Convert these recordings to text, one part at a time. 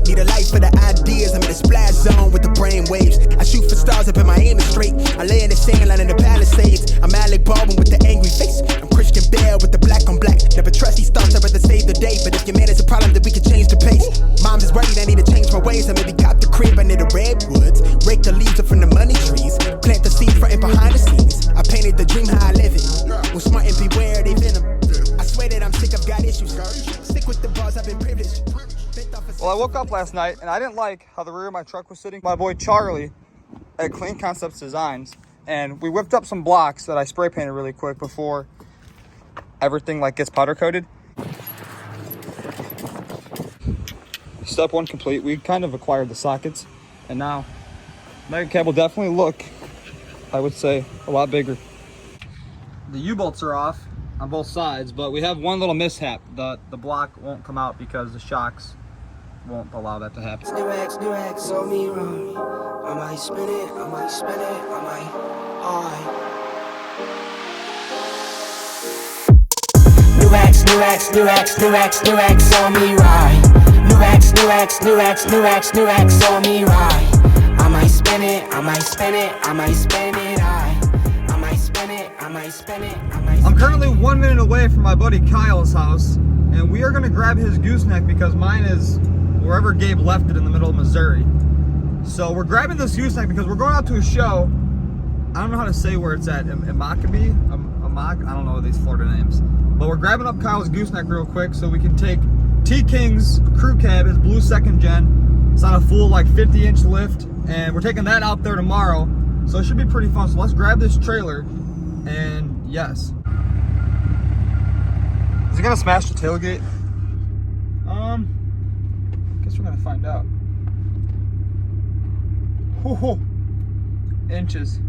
Need a light for the ideas. I'm in a splash zone with the brain waves. I shoot for stars up in my aim is straight. I lay in the sand line in the Palisades. I'm Alec Baldwin with the angry face. I'm Christian Bale with the black on black. Never trust these thoughts, I'd rather save the day. But if your man is a problem, then we can change the pace. Mom's is worried, I need to change my ways. I maybe cop the crib under the redwoods. Rake the leaves up from the money trees. Plant the seed front and behind the scenes. I painted the dream how I live it. Was smart and beware they venom. I swear that I'm sick, I've got issues. Stick with the bars, I've been privileged. Well, I woke up last night and I didn't like how the rear of my truck was sitting. My boy Charlie at Clean Concepts Designs, and we whipped up some blocks that I spray painted really quick before everything like gets powder coated. Step one complete. We kind of acquired the sockets, and now mega cab will definitely look, I would say, a lot bigger. The U-bolts are off on both sides, but we have one little mishap. The block won't come out because the shocks won't allow that to happen. New X on me wrong. I might spin it, I might spin it, I might. Alright. New X on me right. New X on me right. I might spin it, I might spin it, I might spin it. I might spin it, I might spin it, I might. I'm currently 1 minute away from my buddy Kyle's house, and we are gonna grab his gooseneck because mine is wherever Gabe left it in the middle of Missouri. So we're grabbing this gooseneck because we're going out to a show. I don't know how to say where it's at. Immokaby? I don't know these Florida names. But we're grabbing up Kyle's gooseneck real quick so we can take T-King's crew cab, his blue 2nd gen. It's on a full like 50-inch lift, and we're taking that out there tomorrow. So it should be pretty fun. So let's grab this trailer, and yes. Is he gonna smash the tailgate? Guess we're gonna find out. Whoa, inches.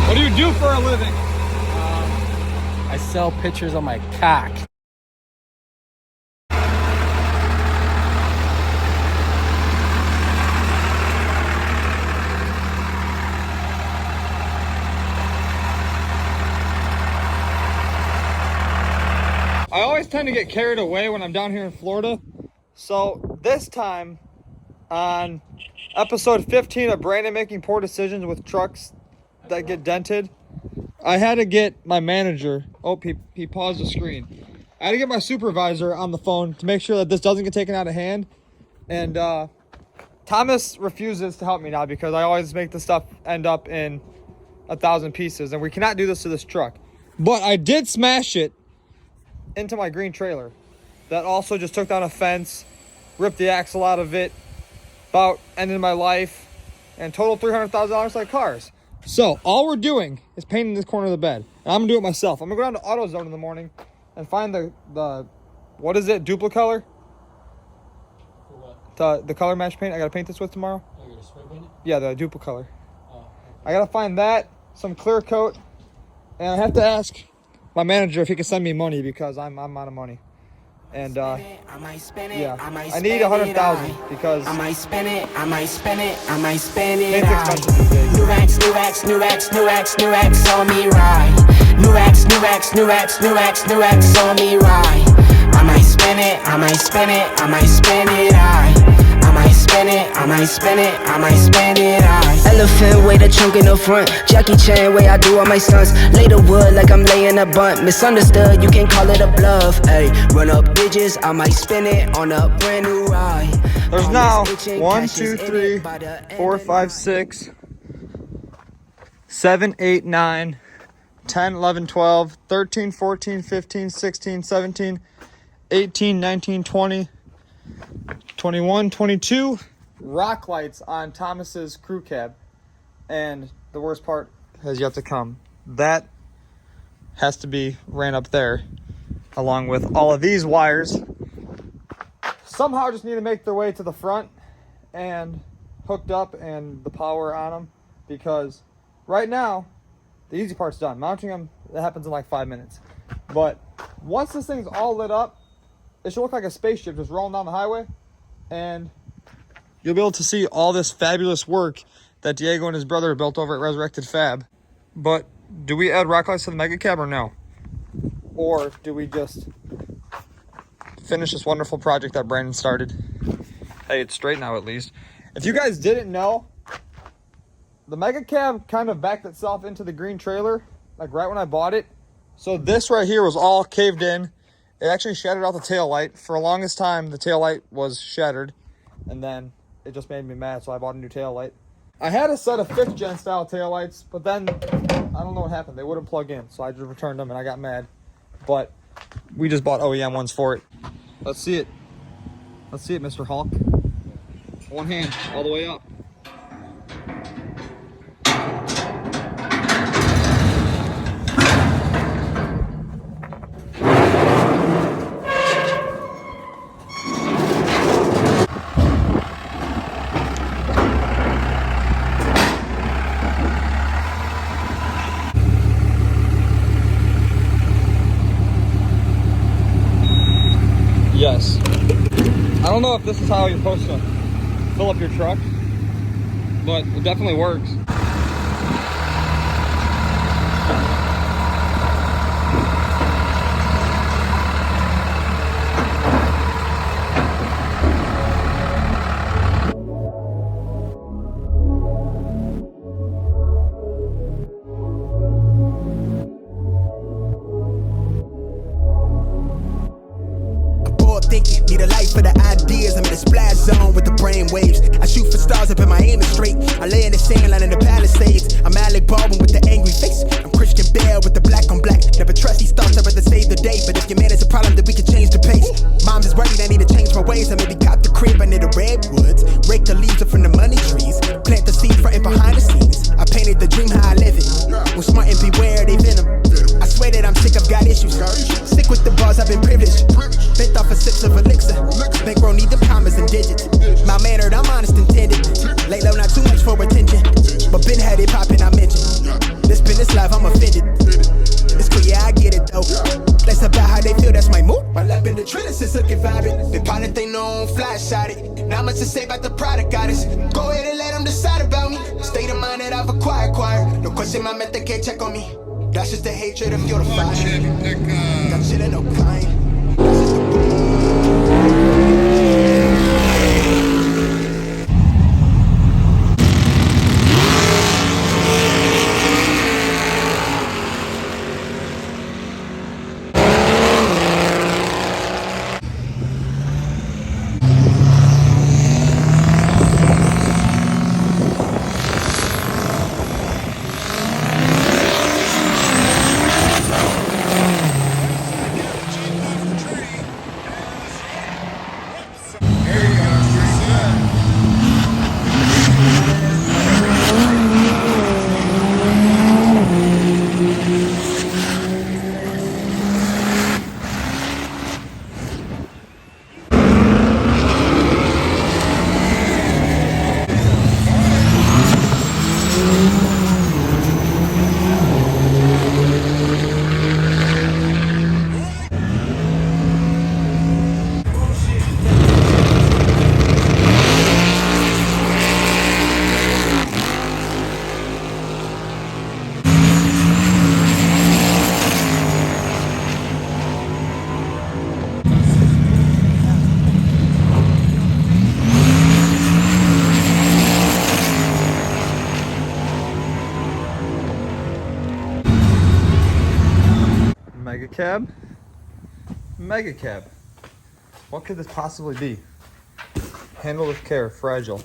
What do you do for a living? I sell pictures on my cock. I always tend to get carried away when I'm down here in Florida. So this time on episode 15 of Brandon Making Poor Decisions with Trucks That Get Dented, I had to get my manager. Oh, he paused the screen. I had to get my supervisor on the phone to make sure that this doesn't get taken out of hand. And Thomas refuses to help me now because I always make the stuff end up in 1,000 pieces. And we cannot do this to this truck. But I did smash it into my green trailer. That also just took down a fence, ripped the axle out of it, about ended my life, and total $300,000 like cars. So all we're doing is painting this corner of the bed, and I'm gonna do it myself. I'm gonna go down to AutoZone in the morning and find the what is it, Duplicolor? For what? The color match paint I gotta paint this with tomorrow. Oh, you're gonna spray paint it? Yeah, the Duplicolor. Oh, okay. I gotta find that, some clear coat, and I have to ask my manager if he can send me money because I'm out of money. And yeah, I need 100,000 because I might spin it, I might spin it, I might spin it. it's expensive these days. New X on me right. New X on me right. I might spin it, I might spin it, I might spin it. I might spin it, I might spin it, I might spin it. Elephant way the trunk in the front. Jackie Chan way I do all my stunts. Lay the wood like I'm laying a bunt. Misunderstood, you can't call it a bluff. Ay, run up digits, I might spin it on a brand new ride. There's now 1, 2, 3, 4, 5, 6, 7, 8, 9, 10, 11, 12, 13, 14, 15, 16, 17, 18, 19, 20, 21, 22 rock lights on Thomas's crew cab. And the worst part has yet to come. That has to be ran up there along with all of these wires. Somehow just need to make their way to the front and hooked up and the power on them, because right now the easy part's done. Mounting them, that happens in like 5 minutes. But once this thing's all lit up, it should look like a spaceship just rolling down the highway, and you'll be able to see all this fabulous work that Diego and his brother built over at Resurrected Fab. But do we add rock lights to the mega cab or no? Or do we just finish this wonderful project that Brandon started? Hey, it's straight now at least. If you guys didn't know, the mega cab kind of backed itself into the green trailer, like right when I bought it. So this right here was all caved in. It actually shattered out the tail light. For the longest time, the tail light was shattered, and then it just made me mad, so I bought a new tail light. I had a set of 5th gen style tail lights, but then I don't know what happened. They wouldn't plug in, so I just returned them and I got mad. But we just bought OEM ones for it. Let's see it. Let's see it, Mr. Hulk. One hand, all the way up. Yes. I don't know if this is how you're supposed to fill up your truck, but it definitely works. Thinking, need a light for the ideas. I'm in a splash zone with the brain waves. I shoot for stars up and my aim is straight. I lay in the sand line in the Palisades. I'm Alec Baldwin with the angry face. I'm Christian Bale with the black on black. Never trust these thoughts, I'd rather save the day. But if your man is a problem, then we can change the pace. Mom's is worried, I need to change my ways. I maybe cop the crib under the redwoods. Rake the leaves up from the money trees. Plant the seed front and behind the scenes. I painted the dream how I live it. With smart and beware they venom. I swear that I'm sick, I've got issues. Sick with the bars, I've been privileged. Bent off a sips of elixir. Bankroll need them commas and digits. Mild-mannered, I'm honest intended. Lay low, not too much for attention. But been had it poppin', I mentioned. This business life, I'm offended. It's cool, yeah, I get it though. That's about how they feel, that's my mood. While I've been the trending since looking vibrant. They pilot they know flash shot it. Not much to say about the product goddess. Go ahead and let them decide about me. State of mind that I've acquired. No question, my method can't check on me. That's just the hatred of your fire. That shit ain't no kind. That's just Mega cab. What could this possibly be? Handle with care, fragile.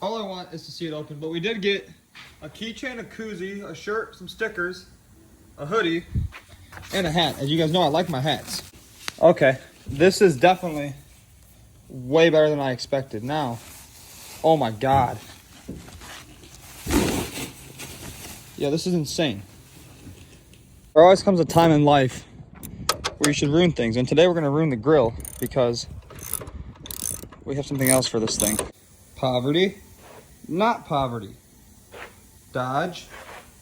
All I want is to see it open, but we did get a keychain, a koozie, a shirt, some stickers, a hoodie, and a hat. As you guys know, I like my hats. Okay, this is definitely way better than I expected. Now, oh my God. Yeah, this is insane. There always comes a time in life where you should ruin things, and today we're gonna ruin the grill because we have something else for this thing. Poverty, not poverty. Dodge,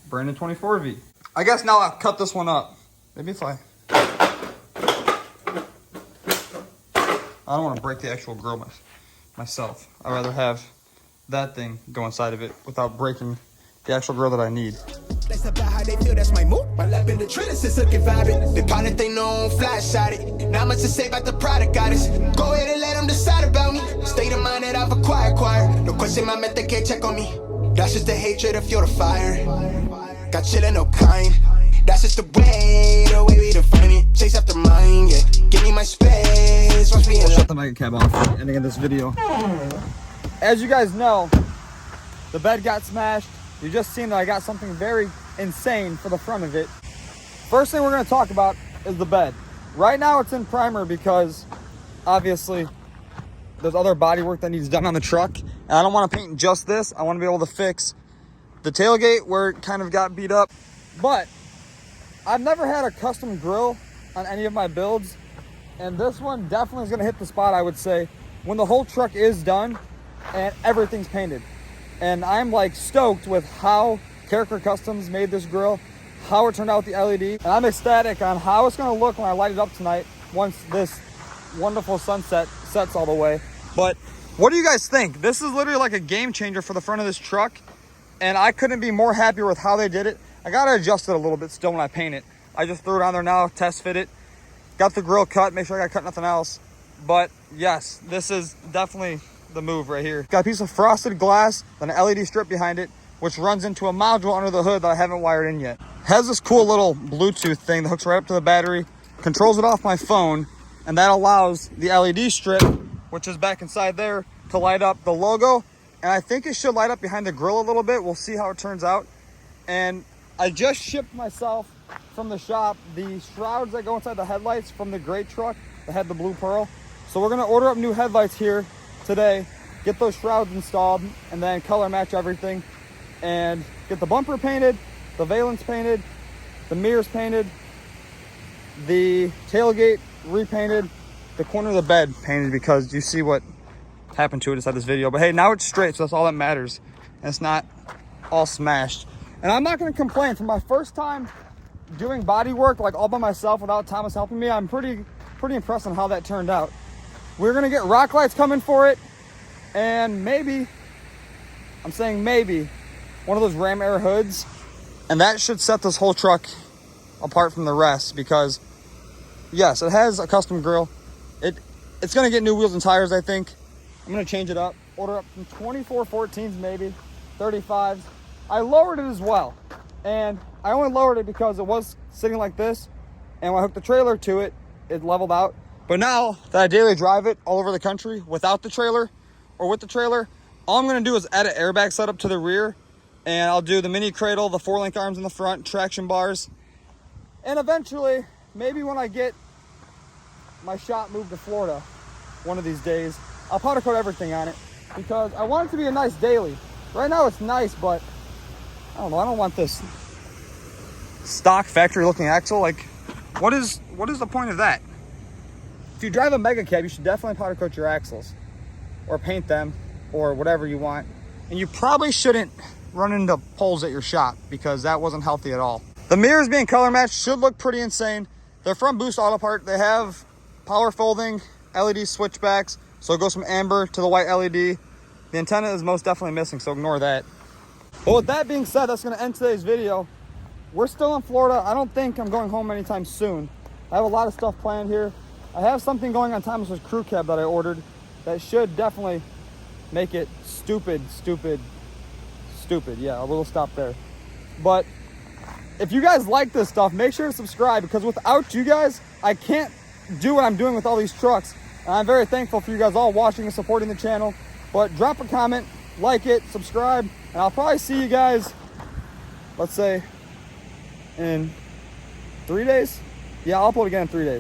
Brandon 24V. I guess now I'll cut this one up. Maybe if I don't want to break the actual grill myself. I'd rather have that thing go inside of it without breaking the actual grill that I need. That's about how they feel, that's my mood. My lap in the trailer since looking vibing. They pilot they know flash shot it. Not much to say about the product goddess. Go ahead and let them decide about me. State of mind that I've acquired. No question my method can't check on me. That's just the hatred to fuel the fire. Got chillin' no kind. That's just the way we define it. Chase after mine, yeah. Give me my space, watch me Shut the mega cab off at the ending of this video. As you guys know, the bed got smashed. You just seen that I got something very insane for the front of it. First thing we're gonna talk about is the bed. Right now it's in primer because obviously there's other body work that needs done on the truck. And I don't wanna paint just this. I wanna be able to fix the tailgate where it kind of got beat up. But I've never had a custom grill on any of my builds. And this one definitely is gonna hit the spot, I would say, when the whole truck is done and everything's painted. And I'm like stoked with how Character Customs made this grill, how it turned out with the LED. And I'm ecstatic on how it's gonna look when I light it up tonight once this wonderful sunset sets all the way. But what do you guys think? This is literally like a game changer for the front of this truck. And I couldn't be more happier with how they did it. I gotta adjust it a little bit still when I paint it. I just threw it on there now, test fit it. Got the grill cut, make sure I got cut nothing else. But yes, this is definitely the move right here. Got a piece of frosted glass, then an LED strip behind it, which runs into a module under the hood that I haven't wired in yet. Has this cool little Bluetooth thing that hooks right up to the battery, controls it off my phone, and that allows the LED strip, which is back inside there, to light up the logo. And I think it should light up behind the grill a little bit. We'll see how it turns out. And I just shipped myself from the shop the shrouds that go inside the headlights from the gray truck that had the blue pearl. So we're gonna order up new headlights here today, get those shrouds installed, and then color match everything and get the bumper painted, the valence painted, the mirrors painted, the tailgate repainted, the corner of the bed painted, because you see what happened to it inside this video. But hey, now it's straight, so that's all that matters, and it's not all smashed. And I'm not going to complain. For my first time doing body work like all by myself without Thomas helping me, I'm pretty impressed on how that turned out. We're going to get rock lights coming for it, and maybe, I'm saying maybe, one of those ram air hoods, and that should set this whole truck apart from the rest. Because yes, it has a custom grill. It's going to get new wheels and tires, I think. I'm going to change it up, order up some 2414s, maybe 35s. I lowered it as well, and I only lowered it because it was sitting like this, and when I hooked the trailer to it, it leveled out. But now that I daily drive it all over the country without the trailer or with the trailer, all I'm going to do is add an airbag setup to the rear, and I'll do the mini cradle, the 4-link arms in the front, traction bars, and eventually, maybe when I get my shop moved to Florida one of these days, I'll powder coat everything on it, because I want it to be a nice daily. Right now it's nice, but I don't know, I don't want this stock factory looking axle. Like, what is the point of that? If you drive a mega cab, you should definitely powder coat your axles or paint them or whatever you want. And you probably shouldn't run into poles at your shop, because that wasn't healthy at all. The mirrors being color matched should look pretty insane. They're from Boost Auto Part. They have power folding LED switchbacks, so it goes from amber to the white LED. The antenna is most definitely missing, so ignore that. But with that being said, that's going to end today's video. We're still in Florida. I don't think I'm going home anytime soon. I have a lot of stuff planned here. I have something going on Thomas's crew cab that I ordered that should definitely make it stupid. Yeah, we'll stop there. But if you guys like this stuff, make sure to subscribe, because without you guys, I can't do what I'm doing with all these trucks. And I'm very thankful for you guys all watching and supporting the channel. But drop a comment, like it, subscribe, and I'll probably see you guys, let's say, in 3 days. Yeah, I'll upload again in 3 days.